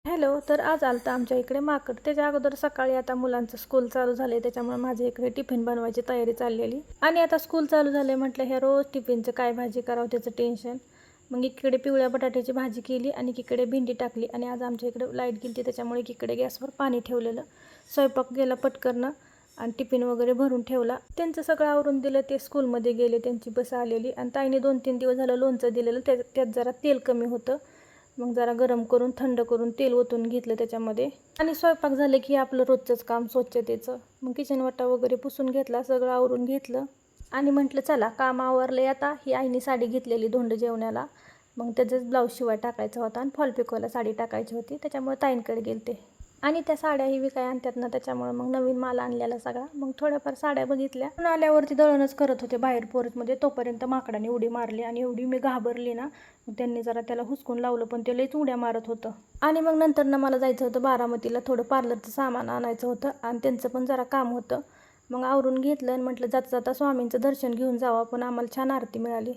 Hello. तर आज आलतं आमच्या इकडे माकड. त्याच्या अगोदर सकाळी आता मुलांचं स्कूल चालू झाले, त्याच्यामुळे माझ्या इकडे टिफिन बनवायची तयारी चाललेली. आणि आता स्कूल चालू झाले म्हटलं ह्या रोज टिफिनचं काय भाजी करावं त्याचं टेन्शन. मग इकडे पिवळ्या बटाट्याची भाजी केली आणि इकडे भेंडी टाकली. आणि आज आमच्या इकडे लाईट गेली त्याच्यामुळे इकडे गॅसवर पाणी ठेवलेलं. स्वयंपाक गेला पटकरनं आणि टिफिन वगैरे भरून ठेवला. त्यांचं सगळं आवरून दिलं. ते स्कूलमध्ये गेले, त्यांची बस आलेली. आणि ताईने 2-3 दिवस झालं लोणचं दिलेलं, त्यात जरा तेल कमी होतं. मग जरा गरम करून थंड करून तेल ओतून घेतलं त्याच्यामध्ये. आणि स्वयंपाक झालं की आपलं रोजचंच काम स्वच्छतेचं. मग किचन वाटा वगैरे पुसून घेतला, सगळं आवरून घेतलं. आणि म्हटलं चला काम आवरले आता. ही आईने साडी घेतलेली धोंड जेवणाला, मग त्याचाच ब्लाऊज शिवाय टाकायचा होता आणि फॉल पिकोला साडी टाकायची होती, त्याच्यामुळे ताईंकडे गेलते. आणि त्या साड्याही विकाय आणतात ना, त्याच्यामुळे मग नवीन माल आणलेला सगळा. मग थोड्याफार साड्या बघितल्या. पण आल्यावरती दळणच करत होते बाहेर पोरतमध्ये, तोपर्यंत माकडाने उडी मारली. आणि एवढी मी घाबरली ना, मग त्यांनी जरा त्याला हुसकून लावलं, पण ते लईच उड्या मारत होतं. आणि मग नंतर ना मला जायचं होतं बारामतीला, थोडं पार्लरचं सामान आणायचं होतं आणि त्यांचं पण जरा काम होतं. मग आवरून घेतलं आणि म्हटलं जाता जाता स्वामींचं दर्शन घेऊन जावं. पण आम्हाला छान आरती मिळाली.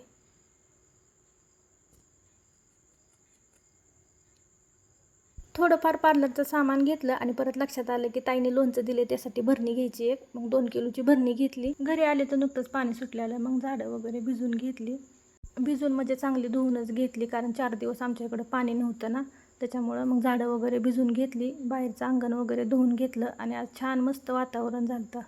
थोडंफार पार्लरचं सामान घेतलं आणि परत लक्षात आलं की ताईने लोणचं दिले, त्यासाठी भरणी घ्यायची एक. मग 2 किलोची भरणी घेतली. घरी आले तर नुकतंच पाणी सुटलेलं. मग झाडं वगैरे भिजून घेतली. भिजून म्हणजे चांगली धुवूनच घेतली, कारण 4 दिवस आमच्या इकडं पाणी नव्हतं ना, त्याच्यामुळं मग झाडं वगैरे भिजून घेतली. बाहेरचं अंगण वगैरे धुवून घेतलं आणि आज छान मस्त वातावरण झालं.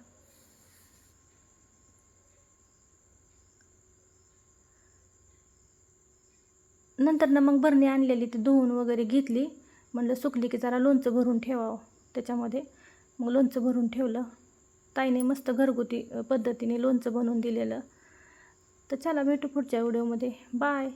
नंतर ना मग भरणी आणलेली ती धुवून वगैरे घेतली. म्हणलं सुकली की जरा लोणचं भरून ठेवावं त्याच्यामध्ये. मग लोणचं भरून ठेवलं. ताईने मस्त घरगुती पद्धतीने लोणचं बनवून दिलेलं. तर चला भेटू पुढच्या व्हिडिओमध्ये. बाय.